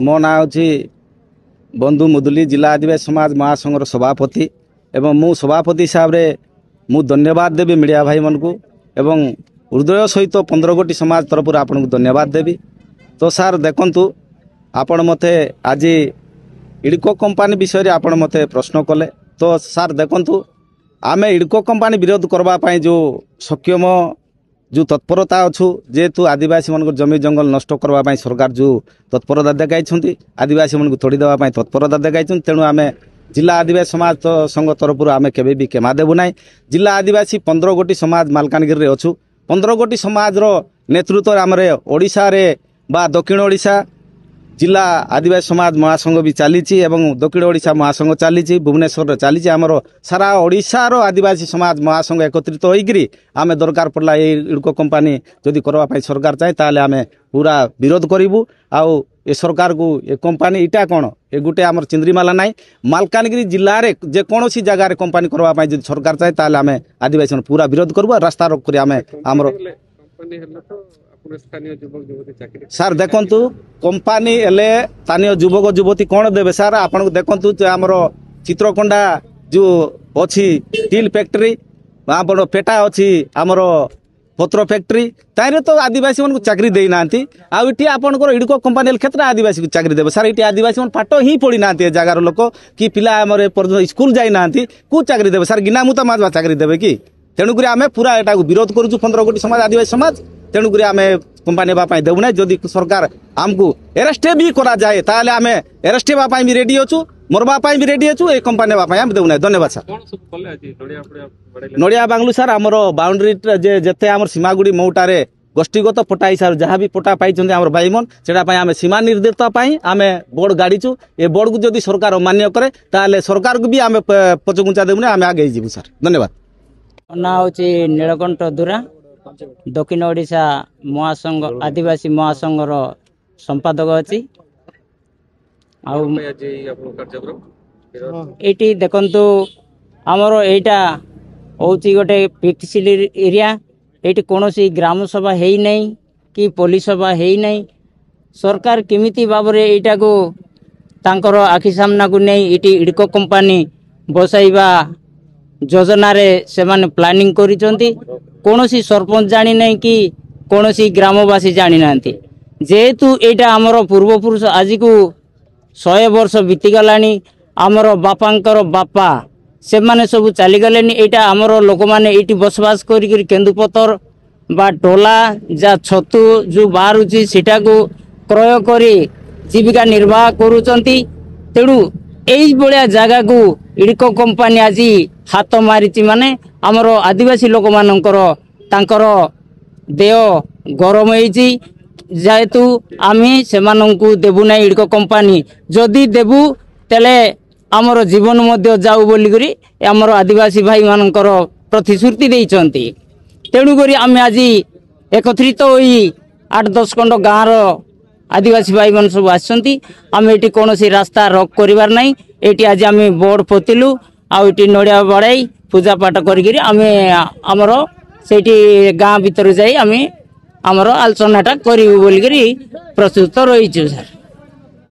मो ना हूँ बंधु मुदुली जिला आदिवासी समाज महासंघर सभापति एवं मु सभापति हिसाब से मु धन्यवाद देवी मीडिया भाई मन को एवं हृदय सहित 15 गोटी समाज तरफ आपन को धन्यवाद देवी। तो सार देखंतु आपण मते आज इडको कंपनी विषय आपण मते प्रश्न कले। तो सार देखंतु आमे इडको कंपनी विरोध करबा पई जो सक्षम जो तत्परता अच्छु जेहेतु आदिवासी मन को जमी जंगल नष्ट करने सरकार जो तत्परता देखाई आदिवासी मन को तोड़ी देवाई तत्परता देखाई तेणु आम जिला आदिवासी समाज संघ तरफ आम केवे भी केमा देबु ना। जिला आदिवासी 15 गोटी समाज मालकानगिरी अच्छु 15 गोटी समाज नेतृत्व आम ओडिशा रे बा दक्षिण ओडिशा जिला आदिवासी समाज महासंघ भी चली दक्षिण ओडिशा महासंघ चली भुवनेश्वर चली आमर सारा ओडिशा रो आदिवासी समाज महासंघ एकत्रित होइकरी आमे दरकार पड़ला ये इडको कंपनी जदि करबा सरकार चाहे ताले आमे पूरा विरोध करिवु। आउ ए सरकार को ए कंपनी इटा कौन ए गुटे आमर चिंद्रीमाला नाई मालकानगिरी जिले रे जे कोनोसी जगह रे कंपनी करबा जदि सरकार चाहे ताले आमे आदिवासी पूरा विरोध करबु रास्ता रोक करी आमे आमर सार देखंतु कंपनी एले स्थानीय युवक युवती कौन देवे सार आपन को देखंतु आमर चित्रकोंडा जो अच्छी स्टील फैक्ट्री आपण पेटा अच्छी आमर पत्र फैक्ट्री तारे तो आदिवासी मन को चाकरी दे नांती आउटी आपनकर इडको कंपनी क्षेत्र आदिवासी को चाकरी देबे सार इटी आदिवासी मन पाठ ही पड़ी नांती जगार लोक कि पिला हमरे स्कूल जाई नांती को चाकरी देबे सार गिना मुता माजवा चाकरी देबे कि तेणुक आम पूरा एटा विरोध करूँ 15 गोटी समाज आदिवासी समाज तेणुक आम कंपनी होगा देवु ना। जदि सरकार आमको एरेस्ट भी करा जाए ताले आम एरेस्ट होगा भी रेडी अच्छु मरवा भी रेडी अच्छु ए कंपनी होगा देवु ना। धन्यवाद सर। नड़िया बांगलू सर आमर बाउंड्री जेते आमर सीमागुड़ी मौटारे गोष्ठीगत पटा हिसाब से जहाँ भी पटा पाई भाई मन से आम सीमा निर्देशता आम बोर्ड गाड़ीचु ए बोर्ड को जदि सरकार अमान्य करे ताले सरकार को भी आम पचघुंचा देवु ना आम आगे जीवु सर। धन्यवाद। ना हूँ नीलकंठ दुरा दक्षिण ओडिशा महासंघ आदिवासी महासंघर संपादक अच्छी ये देखु आमर एटा हूँ गोटे पिक्सिल एरिया ये कौन ग्राम सभा है नहीं कि पुलिस सभा है नहीं सरकार केमिति भाव में यहाँ को तांकर आखि सामना को नहीं ये इडको कंपनी बसाइबा योजना रे से माने प्लानिंग करिसंती कोनोसी सरपंच जानी नहीं कि कोनोसी ग्रामवासी जानी नांती जेहेतु एटा हमर पूर्वपुरुष आज को 100 वर्ष बीती गलानी हमर बापांकर बापा से माने सब चली गलेनी एटा हमर लोक माने एटी बसवास करी केंदुपतर बा टोला जा छतु जो बाहरुची सेटा को क्रय करी जीविका निर्वाह करूचंती तेणु एई बळिया जागा को इडको कंपनी आज हाथ मारी माने आमर आदिवासी लोक मानकर तांकर देह गरम होइची जेहेतु आमी सेमानंकु देबु ना इडको कंपनी जदि देबु तेले आमर जीवन मध्य जाऊ बोली करी आमर आदिवासी भाई मानकर प्रतिश्रुति देइचंती तेणु करी आमे आज एकत्रित होई 8-10 खंड गाँव आदिवासी भाई मन सब आसछंती आमे एटी कोनोसी रास्ता रोक करिवार नाही एटी आज आमे बोर्ड पोतिलु आउटी नड़िया बढ़ाई पूजा पाठ करी आमे आमर सेठी गाँ भीतर जाई आमे आमर आलोचनाटा करिवु बोली करी प्रस्तुत रहिछु सर।